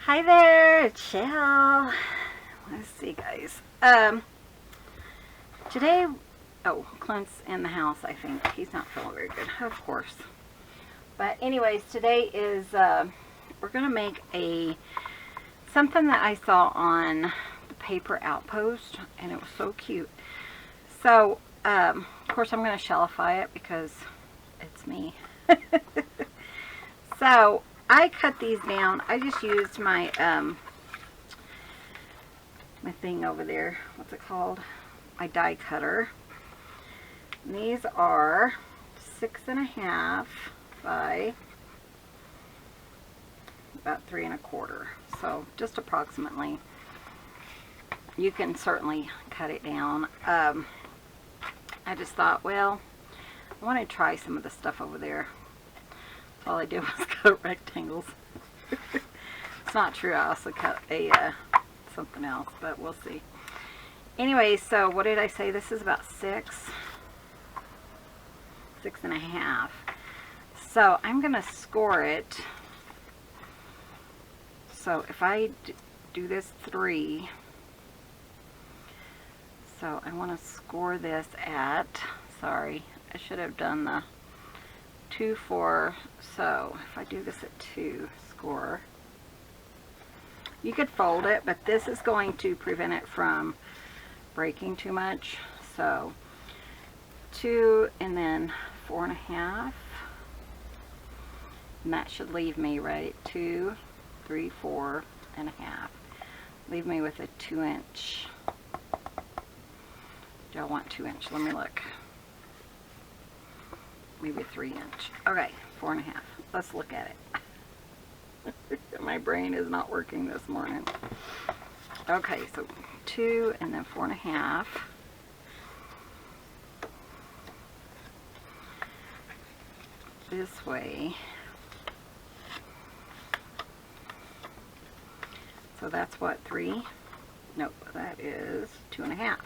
Hi there, it's Chelle. Let's see, guys. Today, oh, Clint's in the house, I think. He's not feeling very good, of course. But anyways, today is, we're going to make something that I saw on the Paper Outpost, and it was so cute. So, of course, I'm going to shellify it because it's me. So, I cut these down. I just used my my thing over there. What's it called? My die cutter. And these are 6.5 by about 3 1/4. So just approximately. You can certainly cut it down. I just thought, well, I want to try some of the stuff over there. All I did was cut rectangles. It's not true. I also cut something else, but we'll see. Anyway, so what did I say? This is about 6.5. So I'm going to score it. So if I do this 3, so I want to score this at, sorry, I should have done the 2, 4, so if I do this at 2, score. You could fold it, but this is going to prevent it from breaking too much. So 2 and then 4.5, and that should leave me, right, 2, 3, 4.5. Leave me with a 2-inch. Do I want 2-inch? Let me look. Maybe a 3-inch. Okay, 4.5. Let's look at it. My brain is not working this morning. Okay, so 2 and then 4.5. This way. So that's what, 3? Nope, that is 2.5.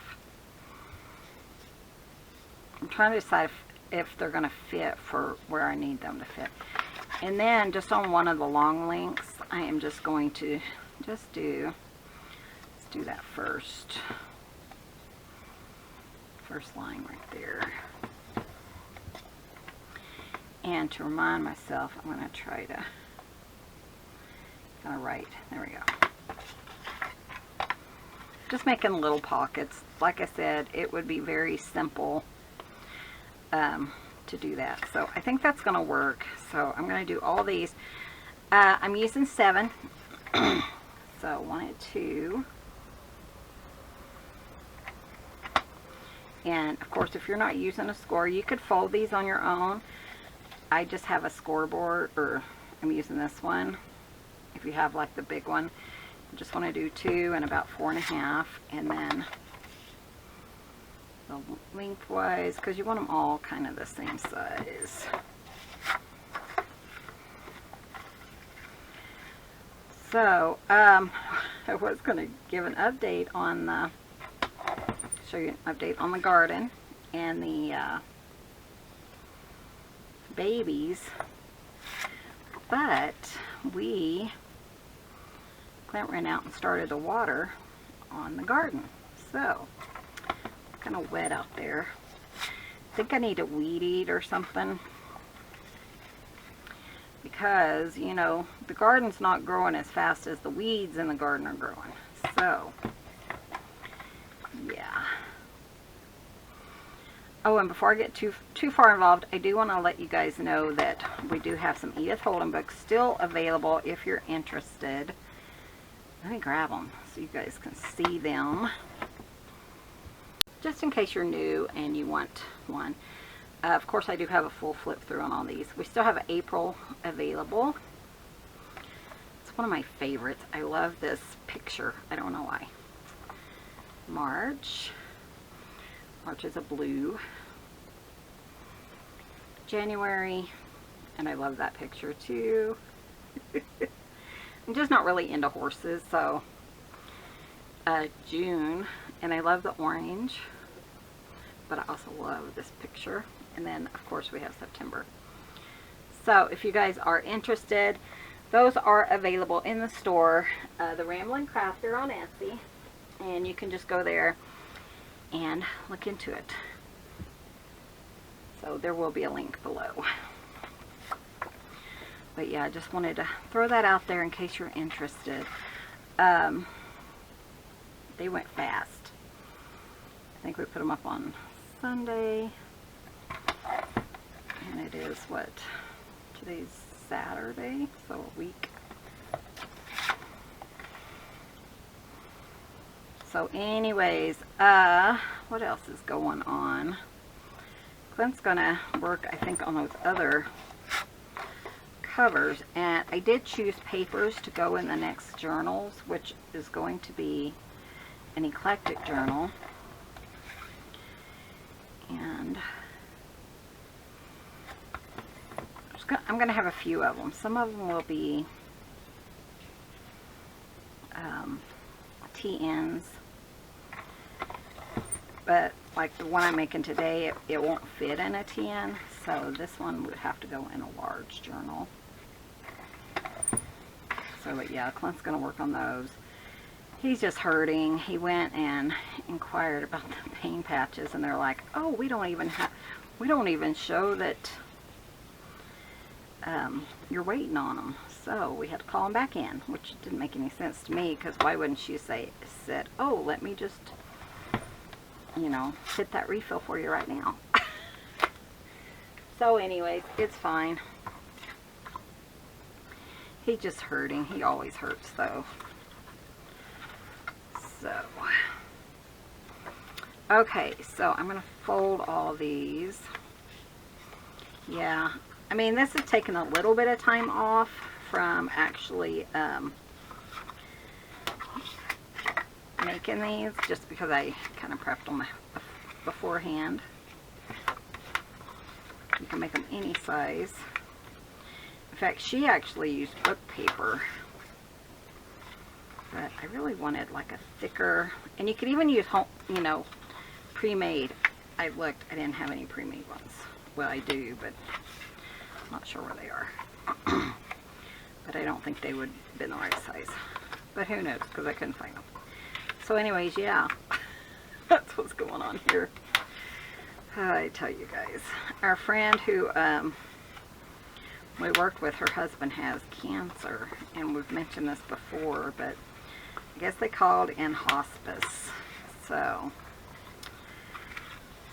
I'm trying to decide if they're going to fit for where I need them to fit. And then just on one of the long lengths, I am just going to let's do that first line right there. And to remind myself, I'm going to try to kind of right, there we go. Just making little pockets. Like I said, it would be very simple to do that. So I think that's going to work. So I'm going to do all these. I'm using 7. So 1 and 2. And of course, if you're not using a score, you could fold these on your own. I just have a scoreboard, or I'm using this one. If you have like the big one, you just want to do 2 and about 4.5, and then the lengthwise, because you want them all kind of the same size. So I was going to give an update on the, show you an update on the garden and the babies, but Clint ran out and started the water on the garden, so it's kind of wet out there. I think I need to weed eat or something, because you know the garden's not growing as fast as the weeds in the garden are growing. So yeah. Oh, and before I get too far involved, I do want to let you guys know that we do have some Edith Holden books still available if you're interested. Let me grab them so you guys can see them, just in case you're new and you want one. Of course, I do have a full flip through on all these. We still have April available. It's one of my favorites. I love this picture. I don't know why. March is a blue. January, and I love that picture too. I'm just not really into horses, so June, and I love the orange, but I also love this picture. And then of course we have September. So if you guys are interested, those are available in the store, the Ramblin' Crafter on Etsy, and you can just go there and look into it. So there will be a link below. But yeah, I just wanted to throw that out there in case you're interested. They went fast. I think we put them up on Sunday, and it is what, today's Saturday, so a week. So anyways, what else is going on? Clint's gonna work, I think, on those other covers, and I did choose papers to go in the next journals, which is going to be an eclectic journal. And I'm going to have a few of them. Some of them will be TNs, but like the one I'm making today, it won't fit in a TN, so this one would have to go in a large journal. So but yeah, Clint's going to work on those. He's just hurting. He went and inquired about the pain patches, and they're like, oh, we don't even show that you're waiting on them. So we had to call him back in, which didn't make any sense to me, because why wouldn't she said, oh, let me just, you know, hit that refill for you right now. So anyways, it's fine. He's just hurting. He always hurts though. So, okay, so I'm going to fold all these. Yeah, I mean, this has taken a little bit of time off from actually making these, just because I kind of prepped them beforehand. You can make them any size. In fact, she actually used book paper. But I really wanted like a thicker, and you could even use home, you know, pre-made. I looked, I didn't have any pre-made ones. Well, I do, but I'm not sure where they are. But I don't think they would have been the right size. But who knows, because I couldn't find them. So anyways, yeah, that's what's going on here. I tell you guys, our friend who we worked with, her husband has cancer, and we've mentioned this before, but I guess they called in hospice, so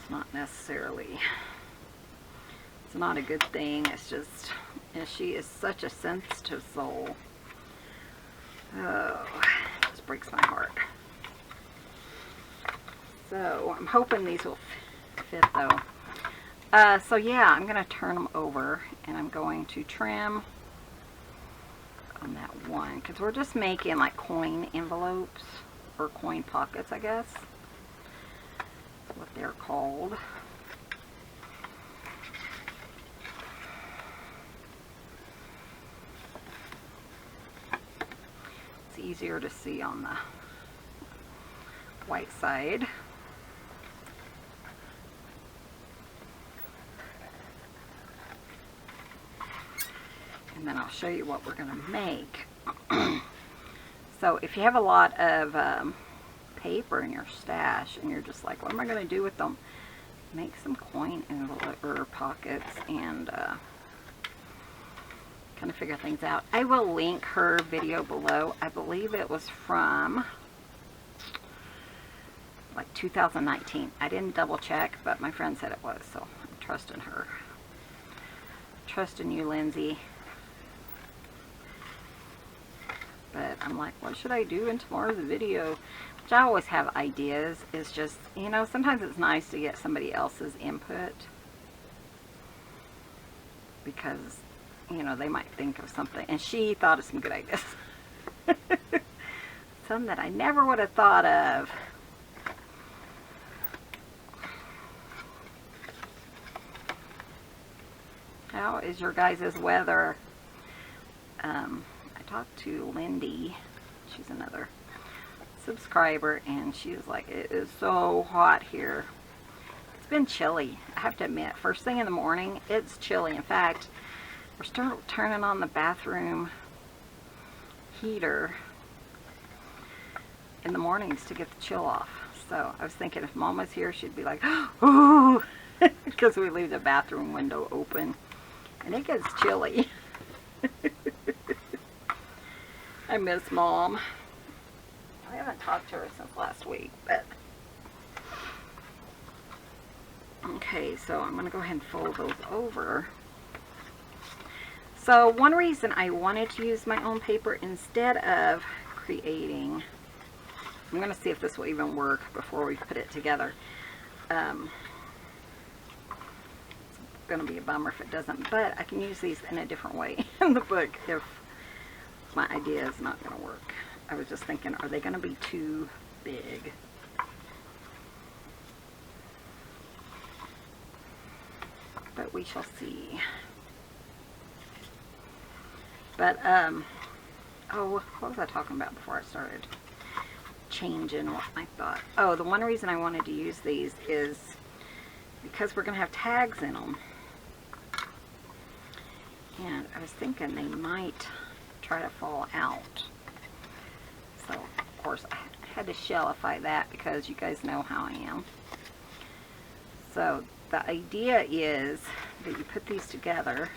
it's not necessarily, it's not a good thing. It's just, and she is such a sensitive soul. Oh, it just breaks my heart. So I'm hoping these will fit though. So yeah, I'm going to turn them over, and I'm going to trim on that one, because we're just making like coin envelopes, or coin pockets, I guess. That's what they're called. It's easier to see on the white side. And then I'll show you what we're going to make. So if you have a lot of paper in your stash, and you're just like, what am I going to do with them? Make some coin envelope or pockets, and kind of figure things out. I will link her video below. I believe it was from like 2019. I didn't double check, but my friend said it was, so I'm trusting her. Trusting you, Lindsay. But I'm like, what should I do in tomorrow's video? Which I always have ideas. It's just, you know, sometimes it's nice to get somebody else's input, because, you know, they might think of something. And she thought of some good ideas. Some that I never would have thought of. How is your guys' weather? I talked to Lindy, she's another subscriber, and she was like, it is so hot here. It's been chilly, I have to admit. First thing in the morning, it's chilly. In fact, we're starting turning on the bathroom heater in the mornings to get the chill off. So I was thinking if Mom was here, she'd be like, ooh, because we leave the bathroom window open and it gets chilly. I miss Mom. I haven't talked to her since last week, but okay, so I'm going to go ahead and fold those over. So one reason I wanted to use my own paper instead of creating, I'm going to see if this will even work before we put it together. It's going to be a bummer if it doesn't, but I can use these in a different way in the book if my idea is not going to work. I was just thinking, are they going to be too big? But we shall see. But, oh, what was I talking about before I started changing what I thought? Oh, the one reason I wanted to use these is because we're going to have tags in them. And I was thinking they might try to fall out. So, of course, I had to shellify that because you guys know how I am. So, the idea is that you put these together.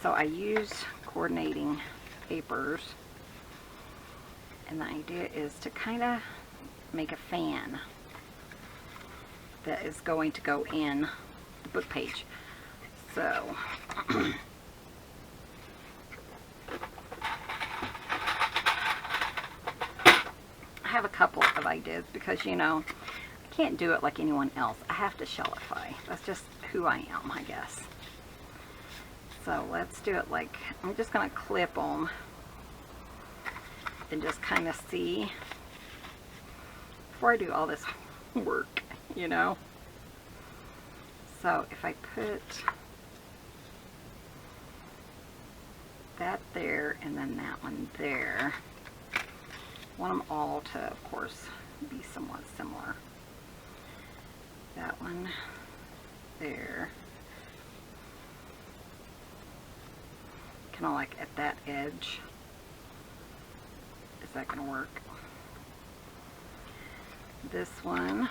So, I use coordinating papers. And the idea is to kind of make a fan that is going to go in the book page. So, I have a couple of ideas because, you know, I can't do it like anyone else. I have to shellify. That's just who I am, I guess. So let's do it like, I'm just going to clip them and just kind of see before I do all this work, you know. So if I put that there and then that one there, I want them all to, of course, be somewhat similar. That one there, kind of like at that edge. Is that going to work? This one,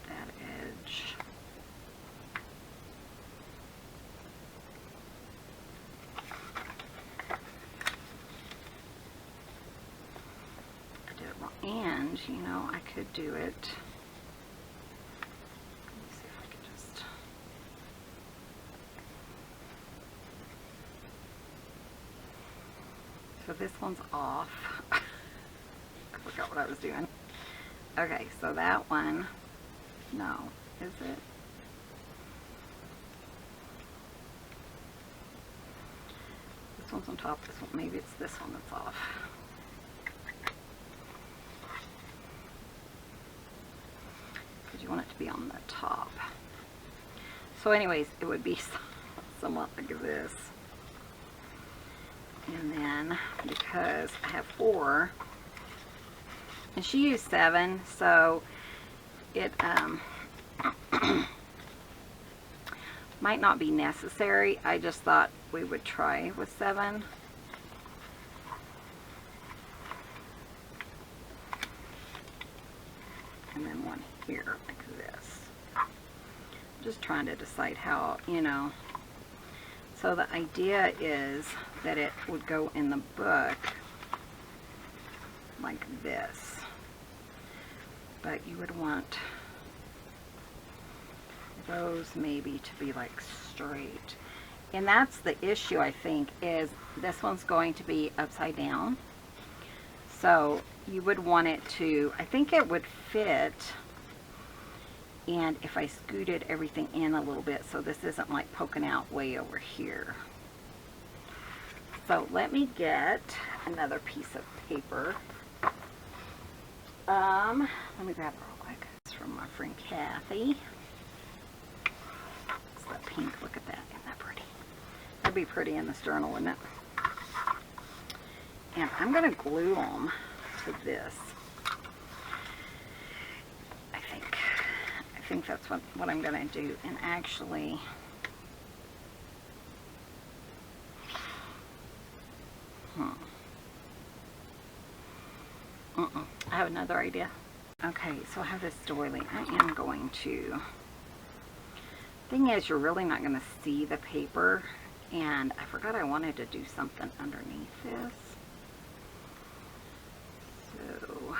that edge. I did it wrong. And, you know, I could do it. So this one's off. I forgot what I was doing. Okay, so that one, no, is it? This one's on top, this one, maybe it's this one that's off. Because you want it to be on the top. So anyways, it would be somewhat like this. And then, because I have 4, and she used 7, so it might not be necessary. I just thought we would try with 7. And then one here, like this. Just trying to decide how, you know. So the idea is that it would go in the book like this. But you would want those maybe to be like straight. And that's the issue, I think, is this one's going to be upside down. So you would want it to, I think it would fit. And if I scooted everything in a little bit so this isn't like poking out way over here. So let me get another piece of paper. Let me grab it real quick. It's from my friend Kathy. It's that pink. Look at that. Isn't that pretty? That'd be pretty in this journal, wouldn't it? And I'm going to glue them to this. I think think that's what I'm going to do. And actually, I have another idea. Okay, so I have this doily. I am going to, thing is, you're really not going to see the paper, and I forgot I wanted to do something underneath this. So,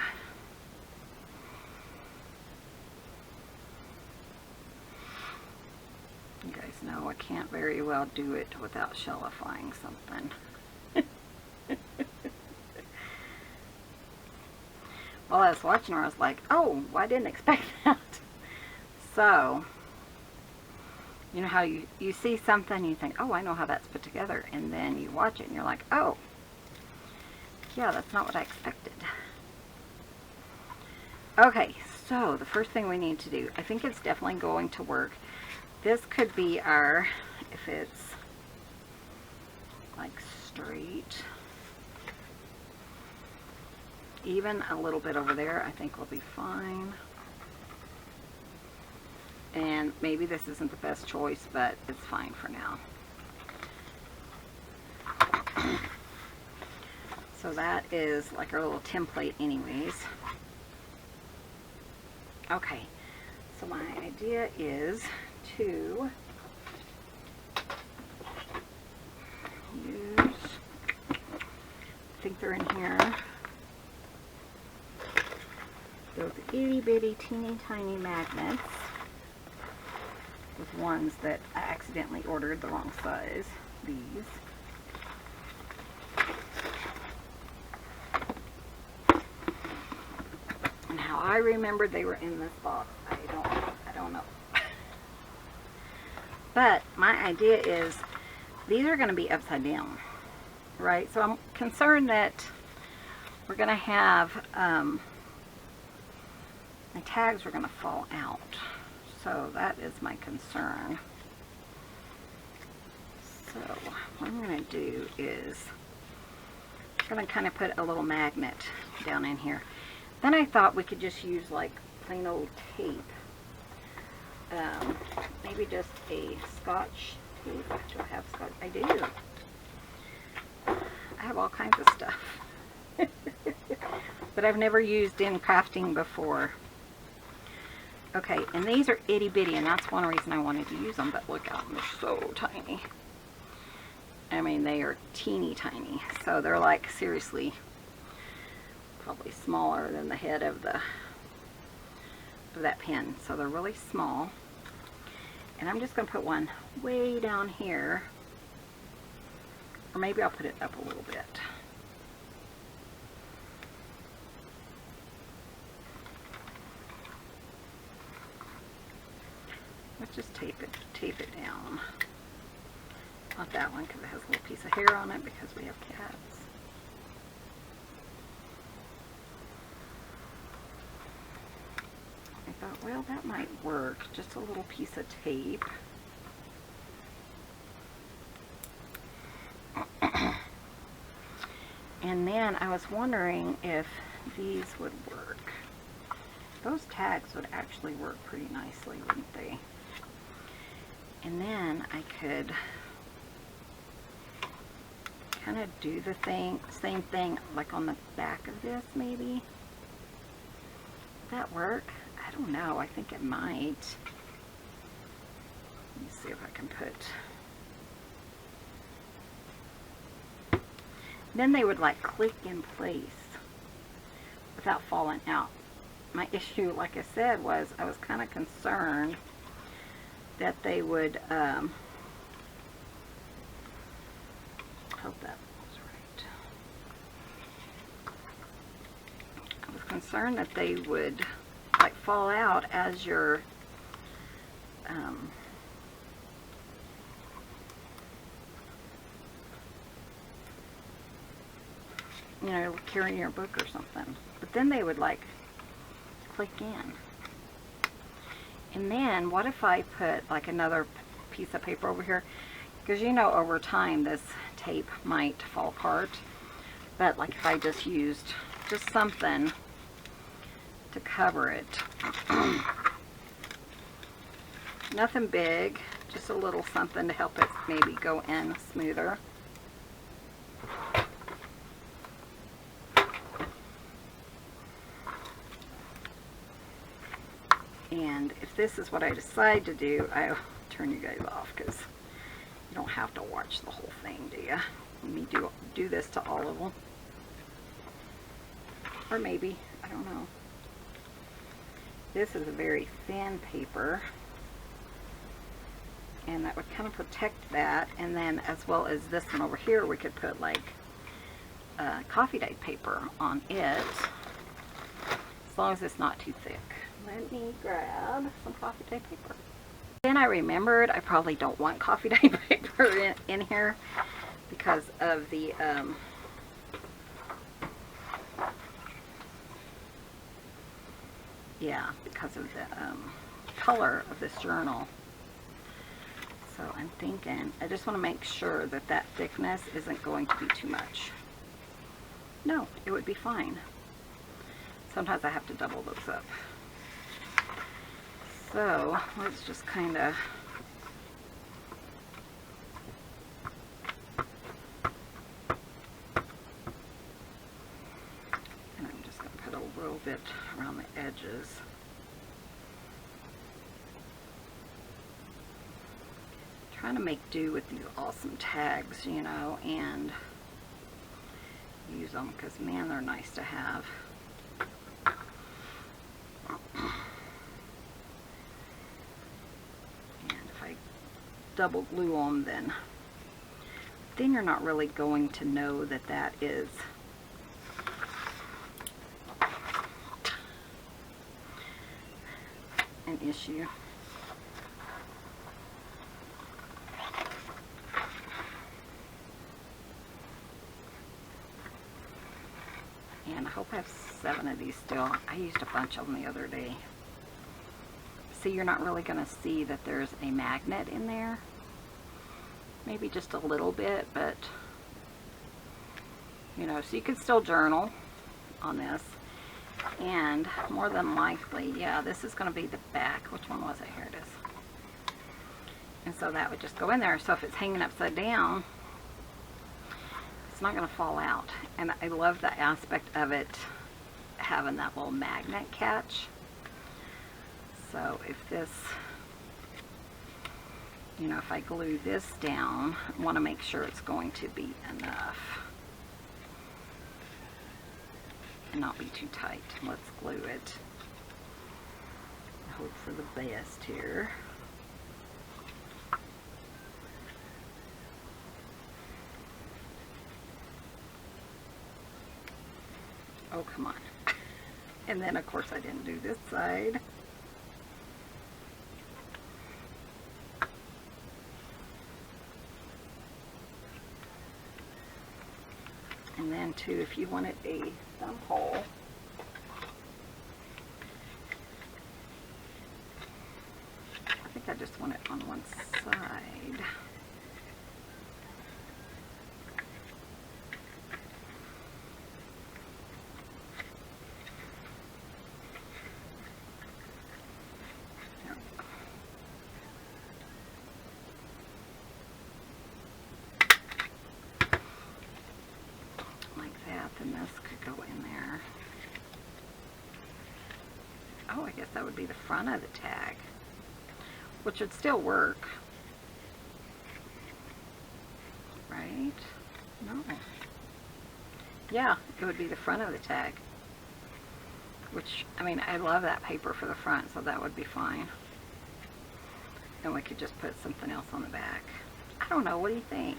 you guys know I can't very well do it without shellifying something. While I was watching her, I was like, oh, I didn't expect that. So, you know how you see something and you think, oh, I know how that's put together. And then you watch it and you're like, oh, yeah, that's not what I expected. Okay, so the first thing we need to do, I think it's definitely going to work. This could be our, if it's like straight, even a little bit over there, I think will be fine. And maybe this isn't the best choice, but it's fine for now. So that is like our little template anyways. Okay, so my idea is to use, I think they're in here, those itty bitty teeny tiny magnets, with ones that I accidentally ordered the wrong size, these. And how I remembered they were in this box, I don't know. But my idea is these are going to be upside down, right? So I'm concerned that we're going to have my tags are going to fall out. So that is my concern. So what I'm going to do is I'm going to kind of put a little magnet down in here. Then I thought we could just use like plain old tape. Maybe just a Scotch tape. Do I have Scotch? I do. I have all kinds of stuff. But I've never used in crafting before. Okay, and these are itty bitty, and that's one reason I wanted to use them, but look at them, they're so tiny. I mean, they are teeny tiny. So they're like, seriously, probably smaller than the head of that pen. So they're really small. And I'm just going to put one way down here. Or maybe I'll put it up a little bit. Let's just tape it down. Not that one because it has a little piece of hair on it because we have cats. I thought, well, that might work. Just a little piece of tape. And then I was wondering if these would work. Those tags would actually work pretty nicely, wouldn't they? And then I could kind of do the same thing like on the back of this maybe. Would that work? I don't know. I think it might. Let me see if I can put. Then they would like click in place without falling out. My issue, like I said, was I was kind of concerned that they would, hope that was right. I was concerned that they would like fall out as you're, you know, carrying your book or something. But then they would like click in. And then what if I put like another piece of paper over here? Because you know over time this tape might fall apart. But like if I just used just something to cover it. Nothing big, just a little something to help it maybe go in smoother. And if this is what I decide to do, I'll turn you guys off because you don't have to watch the whole thing, do you? Let me do this to all of them. Or maybe, I don't know. This is a very thin paper, and that would kind of protect that. And then as well as this one over here, we could put like coffee dyed paper on it, as long as it's not too thick. Let me grab some coffee dyed paper. Then I remembered I probably don't want coffee dyed paper in here because of the because of the color of this journal. So I'm thinking, I just want to make sure that that thickness isn't going to be too much. No, it would be fine. Sometimes I have to double those up. So let's just kind of bit around the edges. Trying to make do with these awesome tags, you know, and use them because, man, they're nice to have. And if I double glue them, then you're not really going to know that that is an issue. And I hope I have 7 of these still. I used a bunch of them the other day. See, you're not really going to see that there's a magnet in there. Maybe just a little bit, but you know, so you can still journal on this. And more than likely, yeah, this is going to be the back. Which one was it? Here it is. And so that would just go in there. So if it's hanging upside down, it's not going to fall out. And I love the aspect of it having that little magnet catch. So if this, you know, if I glue this down, I want to make sure it's going to be enough and not be too tight. Let's glue it. I hope for the best here. Oh, come on. And then, of course, I didn't do this side. And then, too, if you wanted a thumb hole, I think I just want it on one side. And this could go in there. Oh, I guess that would be the front of the tag, which would still work, right? No. Yeah, it would be the front of the tag, which, I mean, I love that paper for the front, so that would be fine. And we could just put something else on the back. I don't know, what do you think?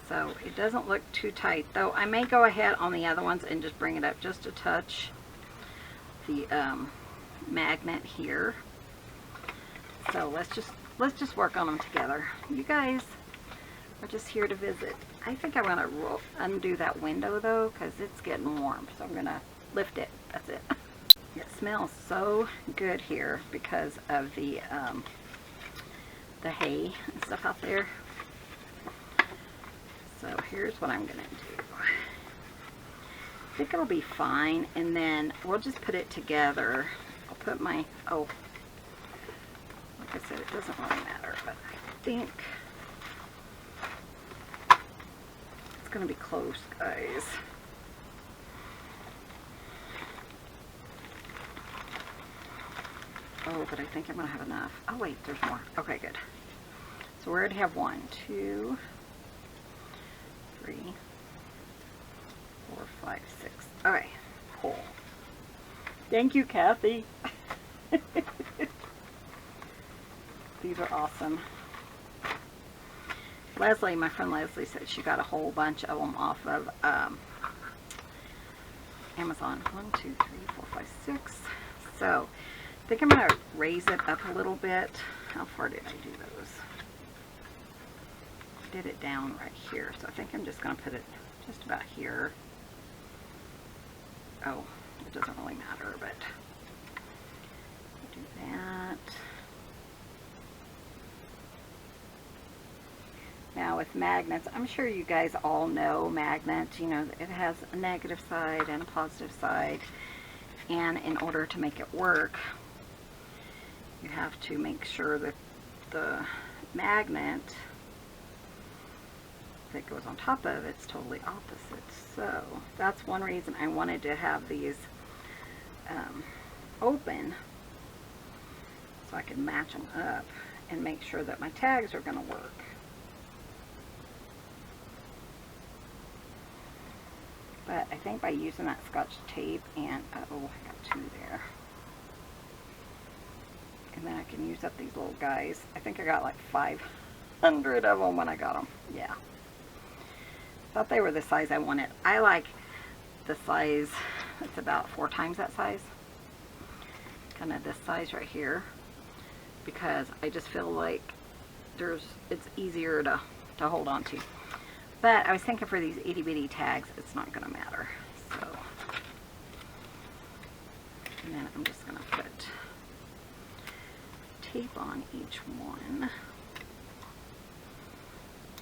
So it doesn't look too tight, though I may go ahead on the other ones and just bring it up just a touch, the magnet here. So let's just work on them together. You guys are just here to visit. I think I'm gonna undo that window though, because it's getting warm, so I'm gonna lift it. That's it. It smells so good here because of the hay and stuff out there. So here's what I'm going to do. I think it'll be fine, and then we'll just put it together. I'll put my, oh, like I said, it doesn't really matter, but I think it's going to be close, guys. Oh, but I think I'm going to have enough. Oh, wait, there's more. Okay, good. So we already have 1, 2, 3, 4, 5, 6. Okay, cool. Thank you, Kathy. These are awesome. Leslie, my friend Leslie, said she got a whole bunch of them off of Amazon. 1, 2, 3, 4, 5, 6. So I think I'm going to raise it up a little bit. How far did I do those? I did it down right here. So I think I'm just going to put it just about here. Oh, it doesn't really matter, but do that. Now with magnets, I'm sure you guys all know magnets, you know, it has a negative side and a positive side, and in order to make it work, you have to make sure that the magnet that goes on top of it's totally opposite. So that's one reason I wanted to have these open, so I could match them up and make sure that my tags are going to work. But I think by using that Scotch tape and, oh, I got 2 there. And then I can use up these little guys. I think I got like 500 of them when I got them. Yeah. Thought they were the size I wanted. I like the size, it's about 4 times that size. Kind of this size right here. Because I just feel like it's easier to hold on to. But I was thinking for these itty bitty tags, it's not going to matter. So, and then I'm just going to put tape on each one.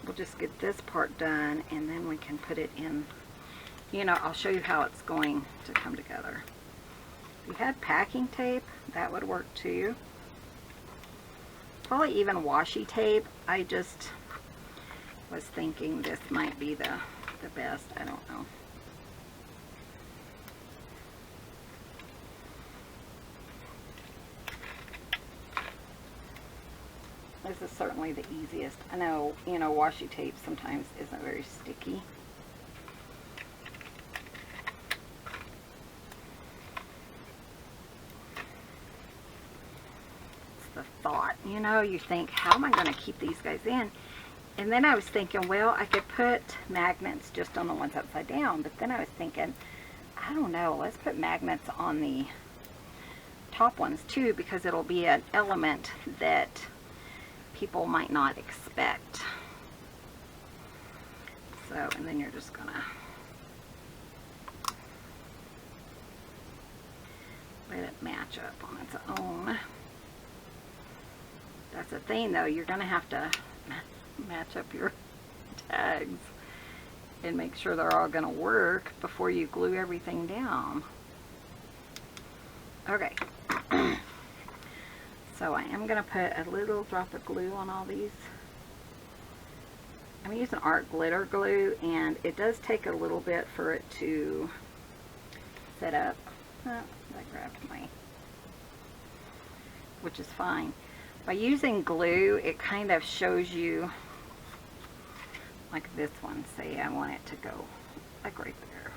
We'll just get this part done, and then we can put it in. You know, I'll show you how it's going to come together. If you had packing tape, that would work too. Probably even washi tape. I just was thinking this might be the best. I don't know. This is certainly the easiest. I know, you know, washi tape sometimes isn't very sticky. It's the thought, you know, you think, how am I going to keep these guys in? And then I was thinking, well, I could put magnets just on the ones upside down. But then I was thinking, I don't know, let's put magnets on the top ones too, because it'll be an element that people might not expect. So, and then you're just gonna let it match up on its own. That's the thing though, you're gonna have to match up your tags and make sure they're all gonna work before you glue everything down. Okay. So I am going to put a little drop of glue on all these. I'm using art glitter glue, and it does take a little bit for it to set up. Oh, I grabbed my, which is fine. By using glue, it kind of shows you, like this one, say I want it to go like right there.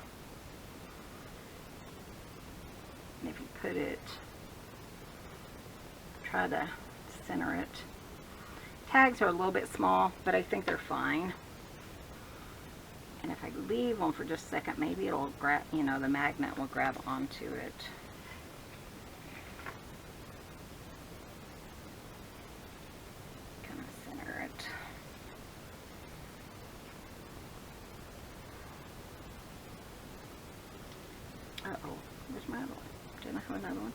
And if you put it, try to center it. Tags are a little bit small, but I think they're fine. And if I leave one for just a second, maybe it'll grab, you know, the magnet will grab onto it. Kind of center it. Uh-oh, where's my other one? Didn't I have another one?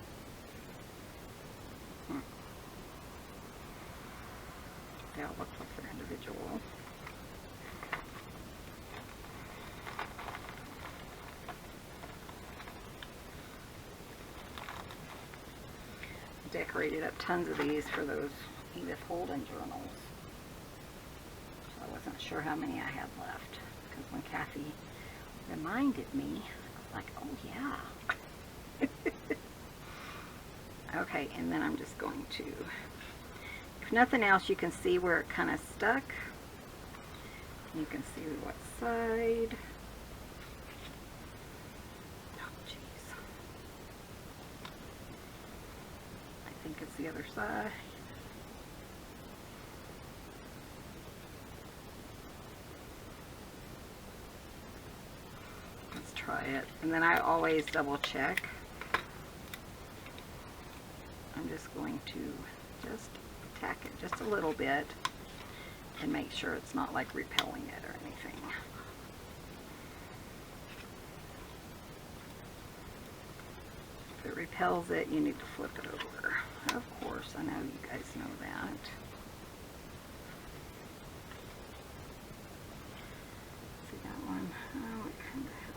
They all look like they're individual. I did decorated up tons of these for those Edith Holden journals. So I wasn't sure how many I had left, because when Kathy reminded me, I was like, oh yeah. Okay, and then I'm just going to, if nothing else, you can see where it kind of stuck. You can see what side. Oh, jeez. I think it's the other side. Let's try it. And then I always double check. I'm just going to just tack it just a little bit and make sure it's not like repelling it or anything. If it repels it, you need to flip it over. Of course, I know you guys know that. See that one? Oh, it kind of has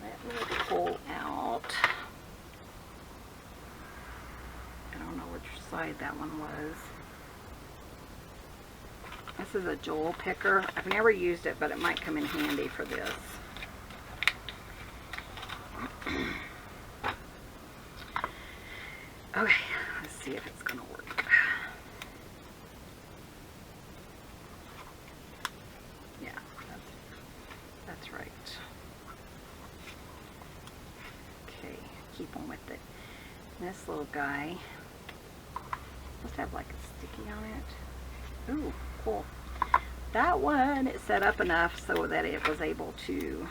a... Let me pull out. I don't know which side that one was. This is a Joel picker. I've never used it, but it might come in handy for this. Okay, let's see if it's going to work. Yeah, that's right. Okay, keep on with it. This little guy must have like a sticky on it. Ooh, cool. That one is set up enough so that it was able to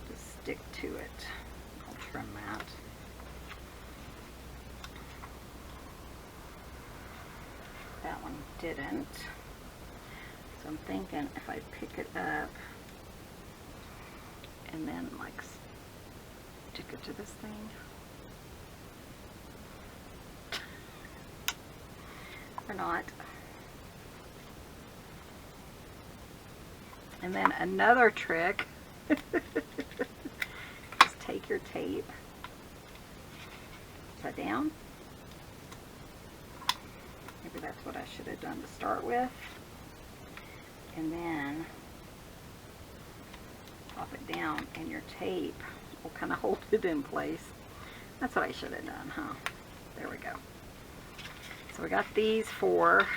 just stick to it. I'll trim that. That one didn't. So I'm thinking if I pick it up and then like stick it to this thing. Or not. And then another trick, just take your tape upside down. Maybe that's what I should have done to start with. And then pop it down and your tape will kind of hold it in place. That's what I should have done, huh? There we go. So we got these for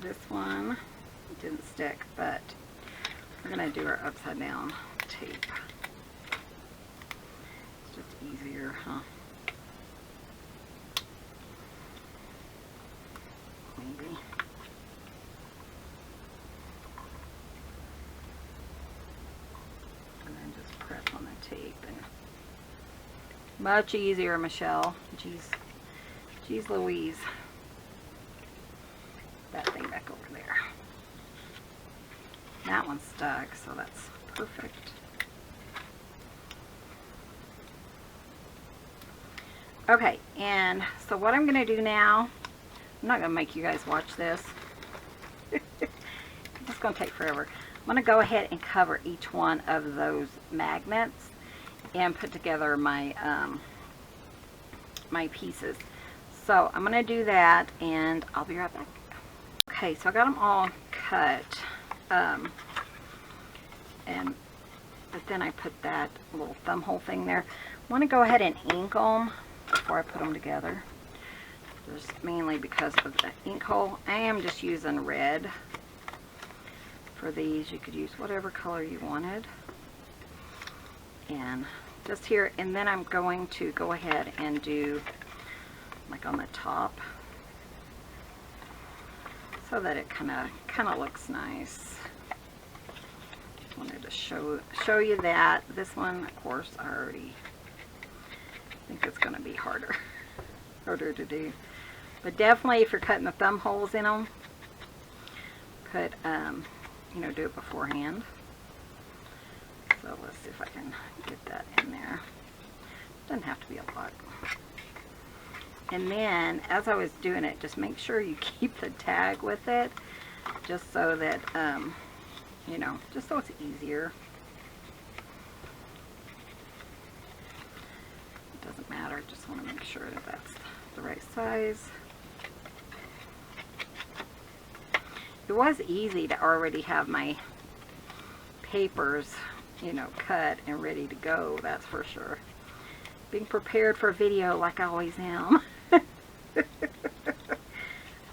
this one. It didn't stick, but we're going to do our upside down tape. It's just easier, huh? Maybe. And then just press on the tape. And much easier, Michelle. Jeez Louise. That thing back over there. That one's stuck, so that's perfect. Okay, and so what I'm going to do now, I'm not going to make you guys watch this. It's going to take forever. I'm going to go ahead and cover each one of those magnets and put together my my pieces. So I'm going to do that and I'll be right back. Okay, so I got them all cut. But then I put that little thumb hole thing there. I want to go ahead and ink them before I put them together. Just mainly because of the ink hole. I am just using red for these. You could use whatever color you wanted. And just here, and then I'm going to go ahead and do like on the top so that it kind of looks nice. Wanted to show you that. This one, of course, I already think it's going to be harder to do. But definitely, if you're cutting the thumb holes in them, put you know, do it beforehand. So let's see if I can get that in there. Doesn't have to be a lot. And then, as I was doing it, just make sure you keep the tag with it, just so that, you know, just so it's easier. matter. Just want to make sure that that's the right size. It was easy to already have my papers, you know, cut and ready to go, that's for sure. Being prepared for a video like I always am.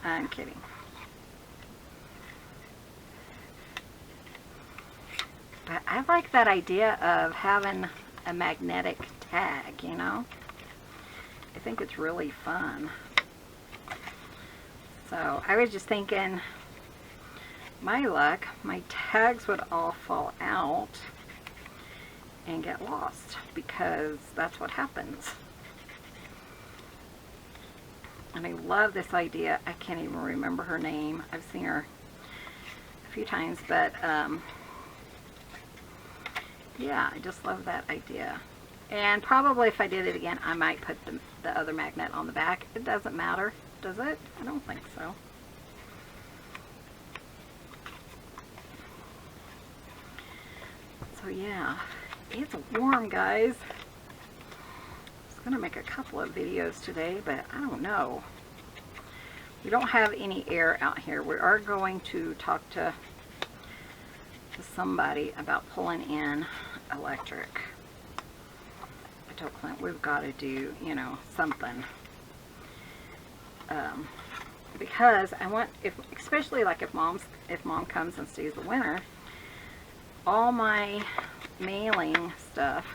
I'm kidding. But I like that idea of having a magnetic tag, you know? I think it's really fun. So I was just thinking, my luck, my tags would all fall out and get lost, because that's what happens. And I love this idea. I can't even remember her name. I've seen her a few times, but yeah, I just love that idea. And probably if I did it again, I might put the other magnet on the back. It doesn't matter, does it? I don't think so. So yeah, it's warm, guys. I was gonna make a couple of videos today, but I don't know. We don't have any air out here. We are going to talk to somebody about pulling in electric. I told Clint we've got to do, you know, something. Because I want, especially like if mom comes and stays the winter, all my mailing stuff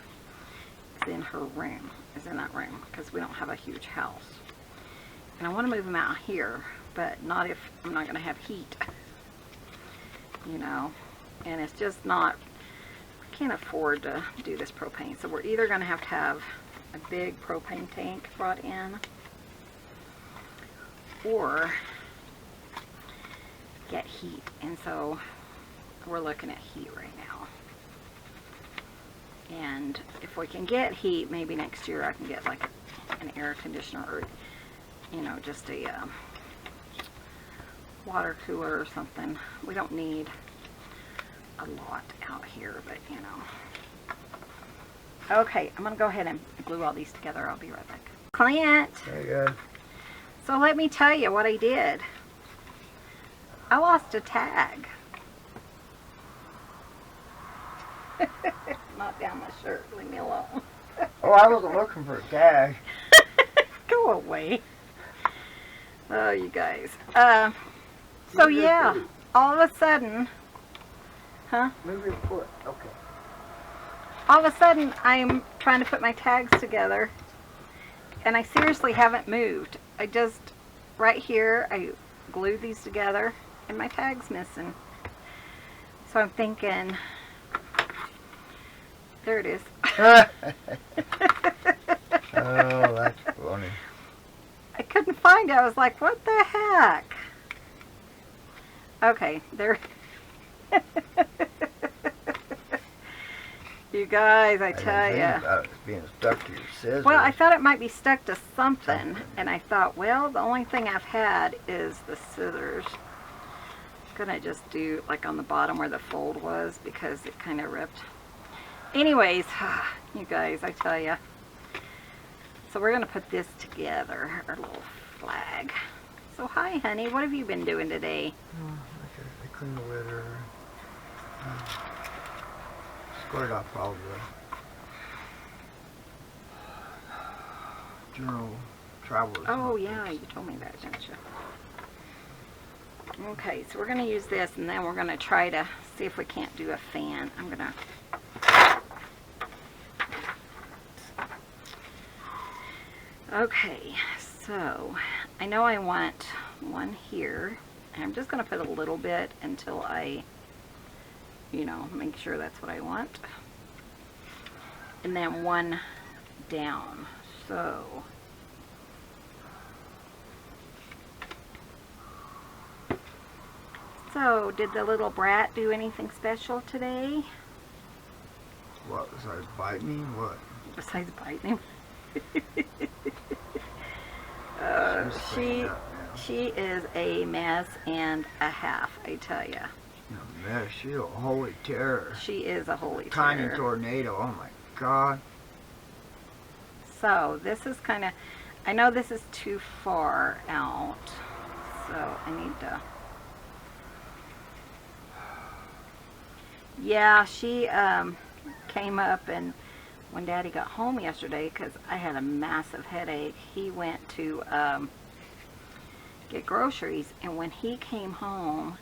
is in her room, is in that room, because we don't have a huge house. And I want to move them out here, but not if I'm not going to have heat, you know. And it's just not, I can't afford to do this propane. So we're either going to have a big propane tank brought in, or get heat. And so we're looking at heat right now. And if we can get heat, maybe next year I can get like an air conditioner, or, you know, just a water cooler or something. We don't need a lot out here, but you know. Okay, I'm gonna go ahead and glue all these together. I'll be right back. Clint. There you go. So let me tell you what I did. I lost a tag. Not down my shirt. Leave me alone. Oh, I wasn't looking for a tag. Go away. Oh, you guys. So yeah, all of a sudden, huh? Move your foot. Okay. All of a sudden, I'm trying to put my tags together, and I seriously haven't moved. I just, right here, I glued these together, and my tag's missing. So I'm thinking, there it is. Oh, that's funny. I couldn't find it. I was like, what the heck? Okay, there. You guys, I tell you. About it being stuck to your scissors. Well, I thought it might be stuck to something, and I thought, well, the only thing I've had is the scissors. I'm gonna just do like on the bottom where the fold was, because it kind of ripped. Anyways, you guys, I tell you. So we're gonna put this together, our little flag. So hi, honey, what have you been doing today? I clean the litter. Squared off all the journal travelers. Oh yeah, you told me that, didn't you? Okay, so we're gonna use this, and then we're gonna try to see if we can't do a fan. I'm gonna. Okay, so I know I want one here, and I'm just going to put a little bit until I, you know, make sure that's what I want. And then one down. So did the little brat do anything special today? What, besides biting him? What? Besides biting him? She is a mess and a half, I tell ya. A mess. She's a holy terror. She is a holy Tiny terror. tornado. Oh my God. So this is kind of, I know this is too far out, so I need to, yeah, she came up, and when Daddy got home yesterday, because I had a massive headache, he went to get groceries, and when he came home,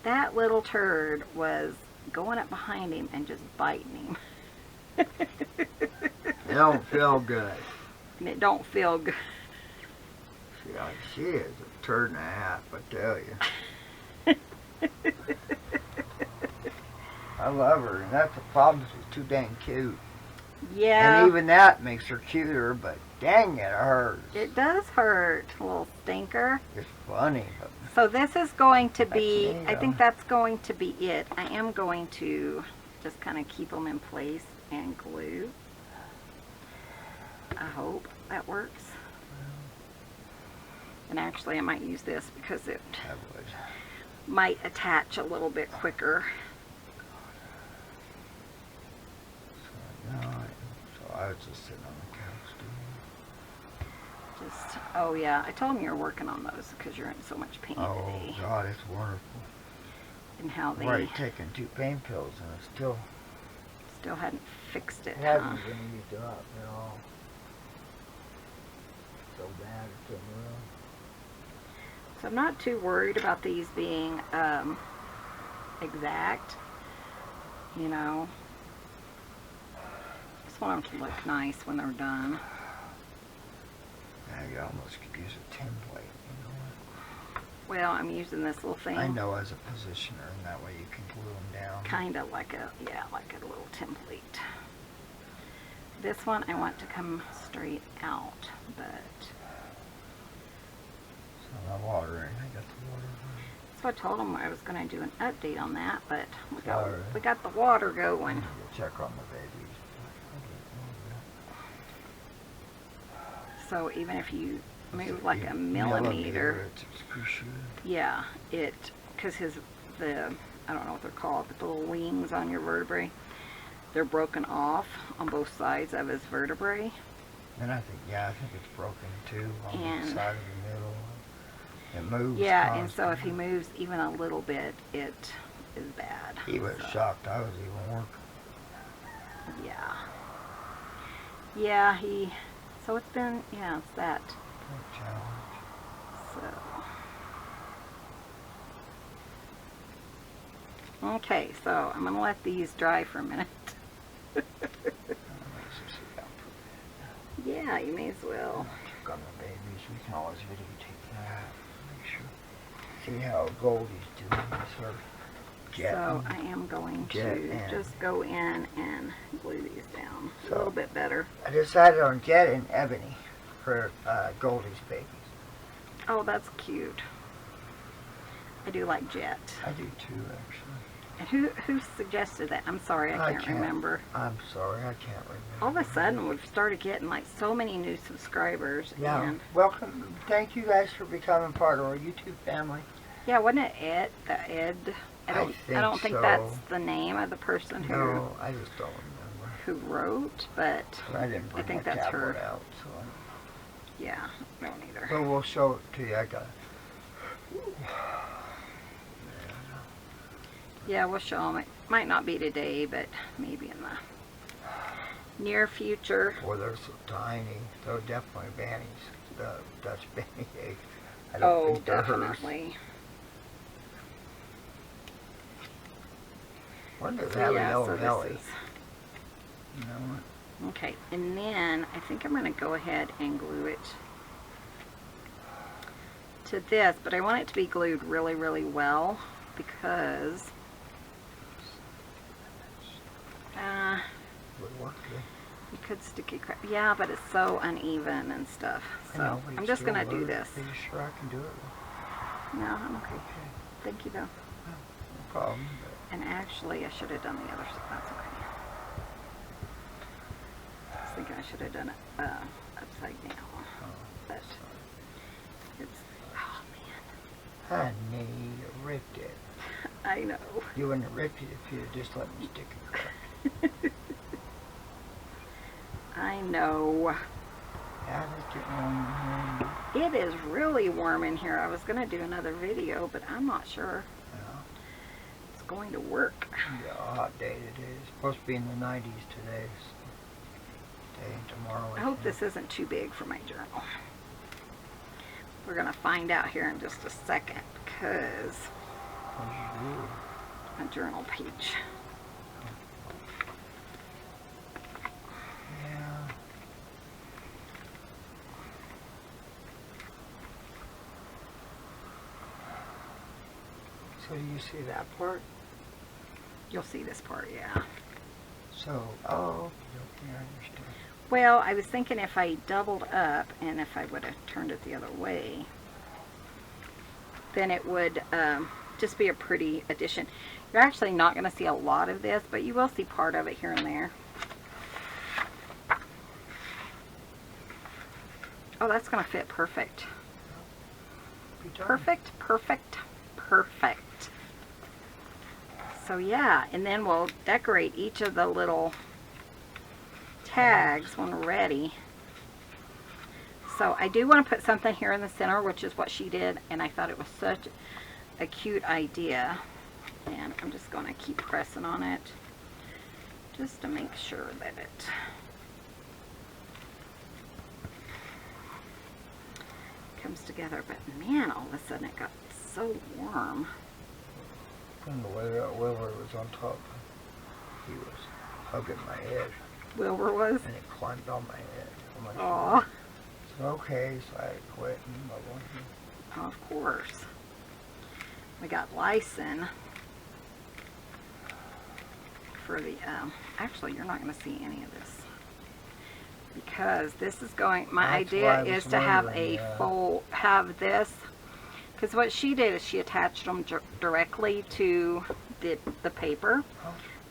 that little turd was going up behind him and just biting him. It don't feel good. And it don't feel good. She is a turd and a half, I tell you. I love her, and that's the problem. She's too dang cute. Yeah. And even that makes her cuter, but dang it, it hurts. It does hurt, a little stinker. It's funny, but So this is going to be, That's I neat, think that's going to be it. I am going to just kind of keep them in place and glue. I hope that works. And actually I might use this because it I would. might attach a little bit quicker. So I was just sitting on the couch doing Just, oh yeah, I told him you were working on those because you're in so much pain it. Oh, today. God, it's wonderful. And how I've they already taken 2 pain pills, and it still hadn't fixed it, hasn't huh? been used up at all. So bad, it's unreal. So I'm not too worried about these being exact, you know. Just want them to look nice when they're done. Yeah, you almost could use a template, you know. Well, I'm using this little thing. I know, as a positioner, and that way you can glue them down. Kind of like a, yeah, like a little template. This one I want to come straight out, but So my water, and I got the water. so I told them I was going to do an update on that, but Sorry. we got the water I going. need to check on the babies. So even if you move like a Millimeter, millimeter, it's excruciating. yeah, because I don't know what they're called, but the little wings on your vertebrae, they're broken off on both sides of his vertebrae. And I think it's broken too on And- the side of the middle. It moves. Yeah, and so if he constantly. moves even a little bit, it is bad. He was So, shocked I was even working. Yeah. Yeah, so it's been, yeah, it's that. What a challenge. So. Okay, so I'm going to let these dry for a minute. That makes us sit down for a bit. Yeah, you may as well. Check on the babies. We can always videotape that. Make sure. See how Goldie's doing. Sort of So I am going to just go in and glue these down a little bit better. I decided on Jet and Ebony for Goldie's babies. Oh, that's cute. I do like Jet. I do too, actually. And who suggested that? I'm sorry, I can't remember. I'm sorry, I can't remember. All of a sudden, we've started getting like so many new subscribers. Yeah, And welcome. Thank you guys for becoming part of our YouTube family. yeah, wasn't it Ed? Ed? I don't think so. that's the name of the person No, I just don't remember. who wrote, but I didn't bring think my that's tablet her. out, so. yeah, I don't either. But we'll show it to you. I got. Yeah, we'll show them. It might not be today, but maybe in the near future. Boy, they're so tiny. They're definitely Banny's. The Dutch Banny egg. I don't think they're hers. Definitely. Wonder if So, they have a yeah, yellow so this belly. is- You know what? Okay, and then I think I'm going to go ahead and glue it to this, but I want it to be glued really, really well because Would work good. you could sticky crap. Yeah, but it's so uneven and stuff. I So know, but I'm you just still going to do love it. this. Are you sure I can do it? No, I'm okay. Okay, Thank you, though. no problem. And actually, I should have done the other side. That's okay. I was thinking I should have done it upside down. But it's, oh man, Honey, you ripped it. I know. You wouldn't have ripped it if you had just let me stick it correct. I know. Yeah, it's getting warm in here. It is really warm in here. I was going to do another video, but I'm not sure Yeah. it's going to work. Yeah, a hot day today. It's supposed to be in the 90s today. So today and tomorrow. I hope this isn't too big for my journal. We're going to find out here in just a second because my journal page. Yeah. So do you see that part? You'll see this part, yeah. So, oh, okay, I understand. Well, I was thinking if I doubled up and if I would have turned it the other way, then it would just be a pretty addition. You're actually not going to see a lot of this, but you will see part of it here and there. Oh, that's going to fit perfect. Perfect, perfect, perfect. So yeah, and then we'll decorate each of the little tags when we're ready. So I do want to put something here in the center, which is what she did, and I thought it was such a cute idea. And I'm just going to keep pressing on it just to make sure that it comes together. But man, all of a sudden it got so warm. From the way that Wilbur was on top, he was hugging my head. Wilbur was? And it climbed on my head. On my Aw. shoulder. So okay, so I quit and I went. Of course. We got Lyson for the, actually you're not going to see any of this. Because this is going, my idea is to have a full, have this, because what she did is she attached them directly to the paper,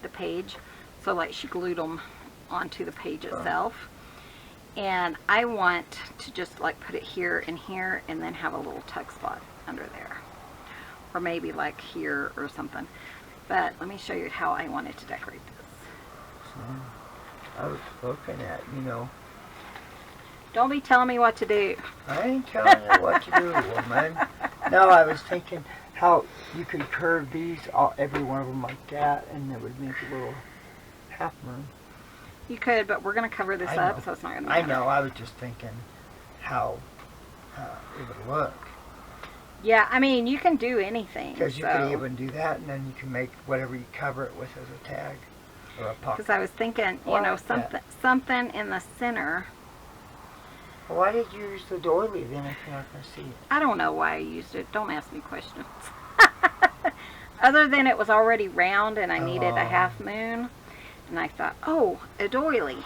the page, so like she glued them onto the page itself. And I want to just like put it here and here and then have a little tuck spot under there. Or maybe like here or something. But let me show you how I wanted to decorate this. So, I was looking at, you know. Don't be telling me what to do. I ain't telling you what to do, woman. No, I was thinking how you could curve these, every one of them like that, and it would make a little half moon. You could, but we're going to cover this up, so it's not going to matter. I know, I was just thinking how it would look. Yeah, I mean, you can do anything. Because you could even do that, and then you can make whatever you cover it with as a tag or a pocket. Because I was thinking, you know, something in the center. Well, why did you use the doily then if you're not going to see it? I don't know why I used it. Don't ask me questions. Other than it was already round and I needed a half moon. And I thought, oh, a doily.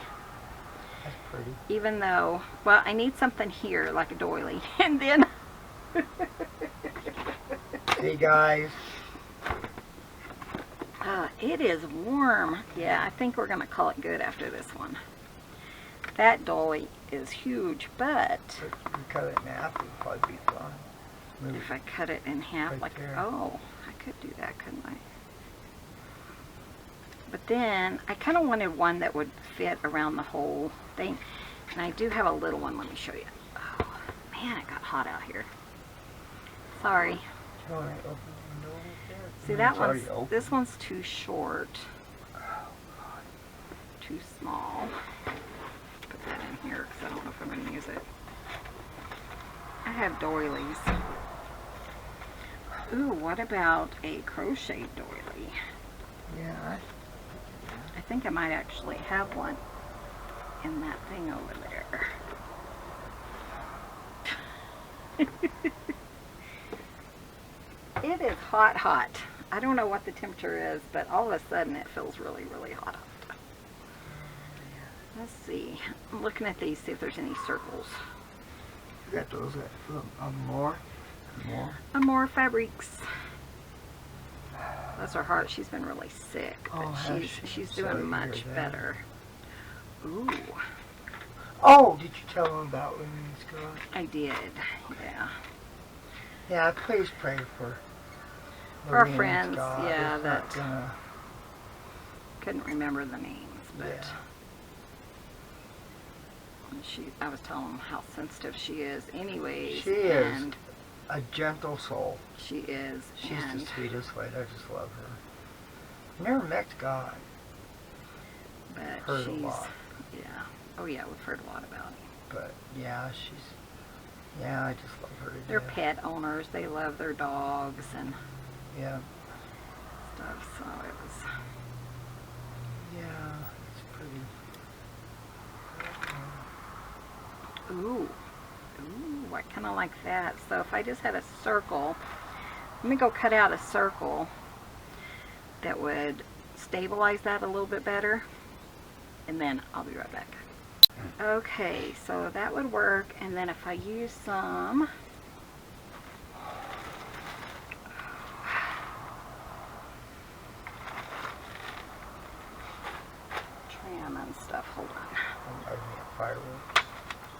That's pretty. Even though, well, I need something here like a doily. And then... See, guys? It is warm. Yeah, I think we're going to call it good after this one. That dolly is huge, but... If you cut it in half, it would probably be fine. Move if I cut it in half, right like, there. oh, I could do that, couldn't I? But then, I kind of wanted one that would fit around the whole thing. And I do have a little one. Let me show you. Oh, man, it got hot out here. Sorry. You want to open the window right there? See, that one's, this one's too short. Too small. Put that in here because I don't know if I'm going to use it. I have doilies. Ooh, what about a crochet doily? Yeah. I think I might actually have one in that thing over there. It is hot, hot. I don't know what the temperature is, but all of a sudden it feels really, really hot out. Let's see. I'm looking at these, see if there's any circles. You got those more? More fabrics. Bless her heart, she's been really sick, but she's doing much better. Ooh. Oh, did you tell them about Women's God? I did, yeah. Yeah, please pray for our friends, God. Yeah, that couldn't remember the names, but I was telling them how sensitive she is anyways. She is and a gentle soul. She is. She's and the sweetest lady. I just love her. Never met God. But Heard a lot. Yeah. Oh yeah, we've heard a lot about it. But yeah, yeah, I just love her to They're death. pet owners. They love their dogs and Yeah. stuff. So it was. Yeah, it's pretty. Ooh, I kind of like that. So if I just had a circle, let me go cut out a circle that would stabilize that a little bit better, and then I'll be right back. Okay, so that would work, and then if I use some trim and stuff, hold on. I'm loving it, fireworks.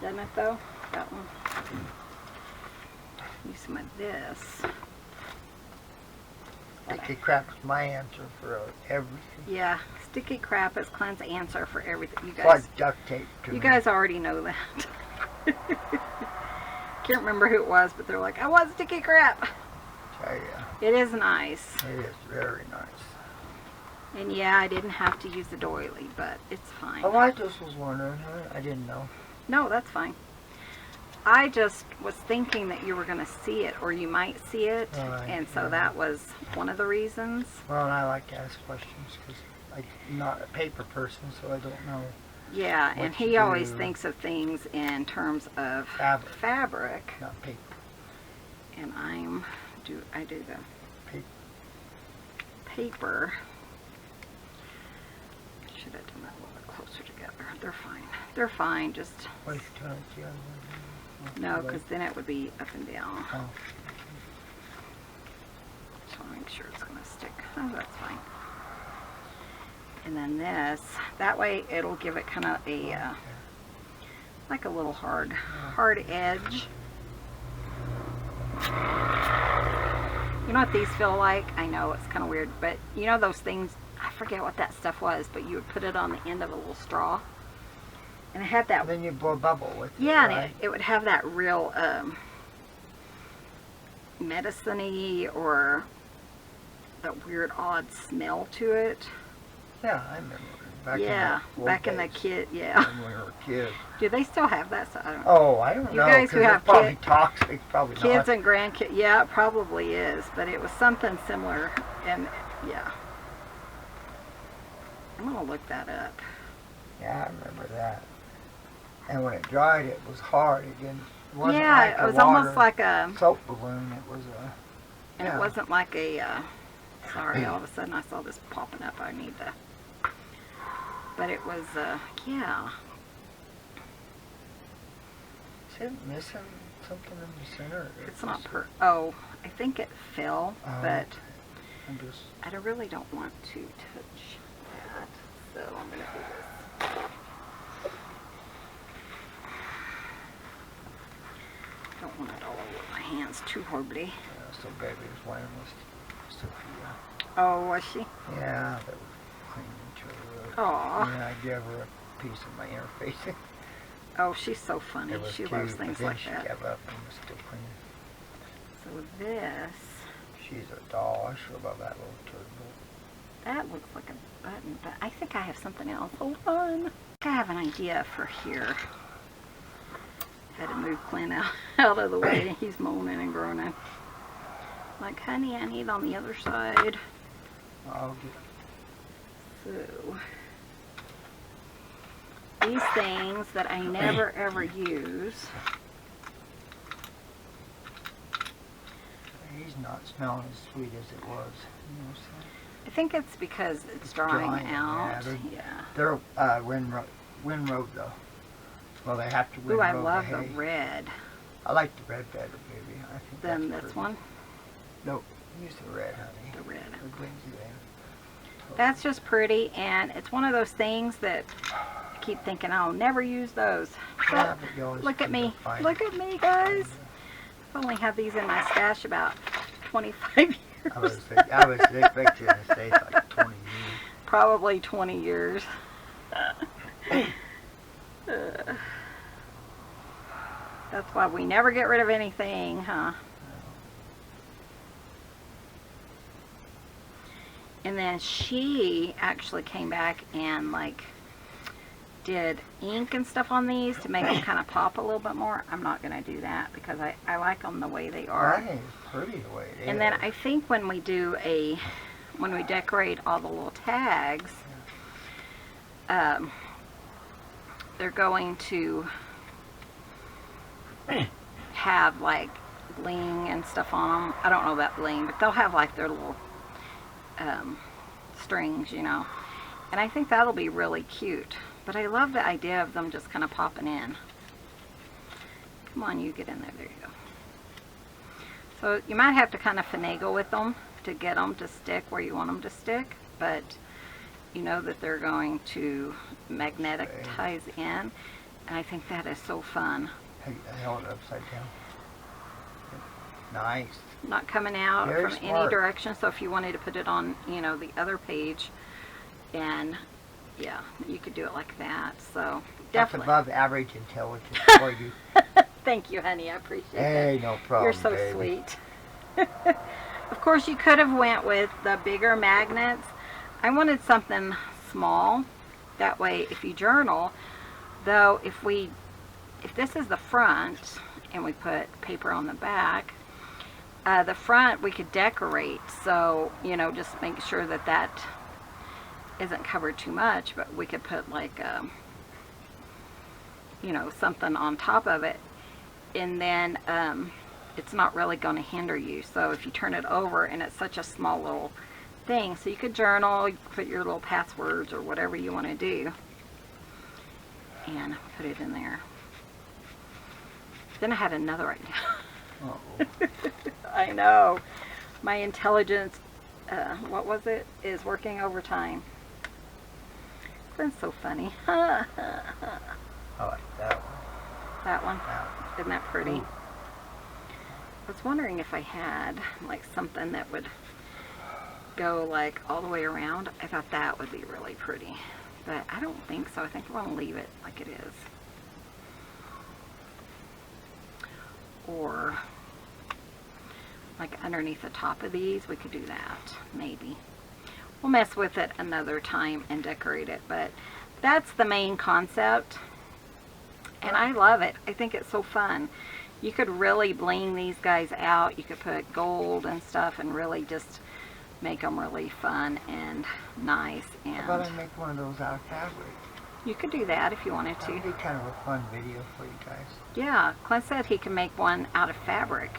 Doesn't it though? That one. Use some of this. Sticky crap is my answer for everything. Yeah, sticky crap is Clint's answer for everything. You It's guys, like duct tape to you me. guys already know that. Can't remember who it was, but they're like, I want sticky crap. Tell ya, It is nice. it is very nice. And yeah, I didn't have to use the doily, but it's fine. Oh, I just was wondering. I didn't know. No, that's fine. I just was thinking that you were going to see it, or you might see it, Right, and so yeah. that was one of the reasons. Well, and I like to ask questions because I'm not a paper person, so I don't know. Yeah, What and you he always do. thinks of things in terms of fabric, Not paper. and I do the Paper. paper. Should have done that a little bit closer together. They're fine. They're fine. Just What if you turn it the other way? no, because then it would be up and down. Oh. Just want to make sure it's going to stick. Oh, that's fine. And then this, that way it'll give it kind of a like a little hard edge. You know what these feel like? I know it's kind of weird, but you know those things, I forget what that stuff was, but you would put it on the end of a little straw. And it had that, Then you blow a bubble with it, yeah, right? and it would have that real medicine-y or that weird odd smell to it. Yeah, I remember. Back Yeah, in the back in the kid, yeah. When we were kids. Do they still have that? So, I don't know. Oh, I don't You know. guys who 'cause have it's probably toxic, probably Kids not. and grandkids, yeah, it probably is, but it was something similar, and yeah. I'm gonna look that up. Yeah, I remember that. And when it dried, it was hard. It wasn't Yeah, like it was a almost water like a, soap balloon. It was a. and yeah. it wasn't like a, sorry, all of a sudden I saw this popping up, I need to, but it was, yeah. Is it missing something in the center? It's not oh, I think it fell, Oh, but I'm just. I really don't want to touch that, so I'm gonna do this. Don't want it all over my hands too horribly. So baby was wearing this. Sophia. Oh, was she? Yeah, that was cleaning each other up. Aw. Yeah, I gave her a piece of my interface. Oh, she's so funny. It was She cute, loves but things then like she that. gave up and was still cleaning. So this, She's a doll. I sure love that little turtle. that looks like a button, but I think I have something else. Hold on. I think I have an idea for here. Had to move Clint out of the way. He's moaning and groaning. Like, honey, I need on the other side. I'll get So, these things that I never ever use. He's not smelling as sweet as it was. You know, so I think it's because it's drying drying, out. yeah, Yeah. they're windrow though. Well, they have to Ooh, windrow I love the the hay. red. I like the red better, baby. I think Then that's this pretty. one, No, use the red, honey. the red. It brings you in. That's just pretty, and it's one of those things that I keep thinking I'll never use those. Yeah, But but you always look at end me. up finding- Look at me, guys. I've only had these in my stash about 25 years. I was expecting to say it's like 20 years. Probably 20 years. That's why we never get rid of anything, huh? And then she actually came back and like did ink and stuff on these to make them kind of pop a little bit more. I'm not going to do that because I like them the way they are. That is pretty the way it is. And then I think when we do when we decorate all the little tags, they're going to have like bling and stuff on them. I don't know about bling, but they'll have like their little strings, you know. And I think that'll be really cute. But I love the idea of them just kind of popping in. Come on, you get in there. There you go. So you might have to kind of finagle with them to get them to stick where you want them to stick. But you know that they're going to magnetize in. And I think that is so fun. Hey, I held it upside down. Nice. Not coming out Very from smart. any direction. So if you wanted to put it on, you know, the other page, and yeah, you could do it like that. So That's definitely. above average intelligence for you. Thank you, honey. I appreciate it. Hey, no problem. You're so baby. sweet. Of course, you could have went with the bigger magnets. I wanted something small. That way, if you journal, though, if this is the front and we put paper on the back, the front we could decorate. So, you know, just make sure that that isn't covered too much, but we could put like, you know, something on top of it. And then it's not really going to hinder you. So if you turn it over, and it's such a small little thing, so you could journal, you could put your little passwords or whatever you want to do, and put it in there. Then I had another idea. Uh-oh. I know. My intelligence, what was it, is working overtime. Clint's so funny. I like that one. That one. That Isn't that pretty? Ooh. I was wondering if I had like something that would go like all the way around. I thought that would be really pretty, but I don't think so. I think we're going to leave it like it is. Or like underneath the top of these, we could do that, maybe. We'll mess with it another time and decorate it, but that's the main concept. And I love it. I think it's so fun. You could really bling these guys out. You could put gold and stuff and really just make them really fun and nice. And How about I make one of those out of fabric? you could do that if you wanted That to. would be kind of a fun video for you guys. Yeah, Clint said he can make one out of fabric.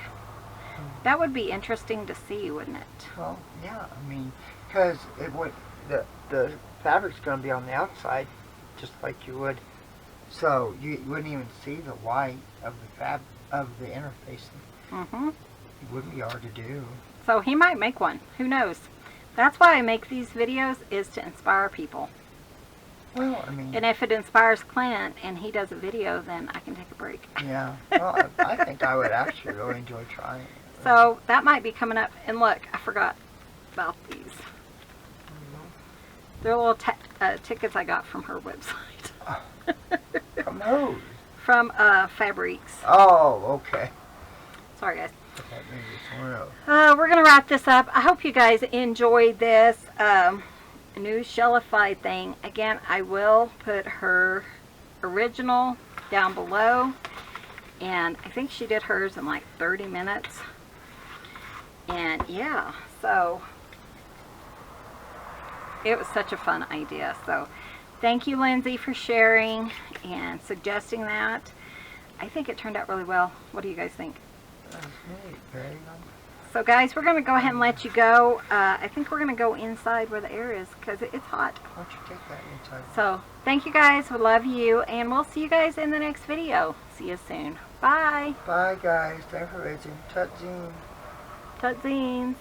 That would be interesting to see, wouldn't it? Well, yeah, I mean, because it would, the fabric's going to be on the outside, just like you would. So you wouldn't even see the white of the interfacing. Mm-hmm. It wouldn't be hard to do. So he might make one. Who knows? That's why I make these videos, is to inspire people. Well, I mean, And if it inspires Clint and he does a video, then I can take a break. yeah. Well, I think I would actually really enjoy trying it. So that might be coming up. And look, I forgot about these. They're little tickets I got from her website. From who? From Fabriques. Oh, okay. Sorry, guys. Okay, maybe somewhere else. We're going to wrap this up. I hope you guys enjoyed this new Shellified thing. Again, I will put her original down below. And I think she did hers in like 30 minutes. And yeah, so it was such a fun idea. So thank you, Lindsay, for sharing and suggesting that. I think it turned out really well. What do you guys think? That's neat. Very nice. So guys, we're going to go ahead and let you go. I think we're going to go inside where the air is because it's hot. Why don't you take that inside? So thank you guys. We love you. And we'll see you guys in the next video. See you soon. Bye. Bye, guys. Thanks for watching. Tutzine. Tutzines.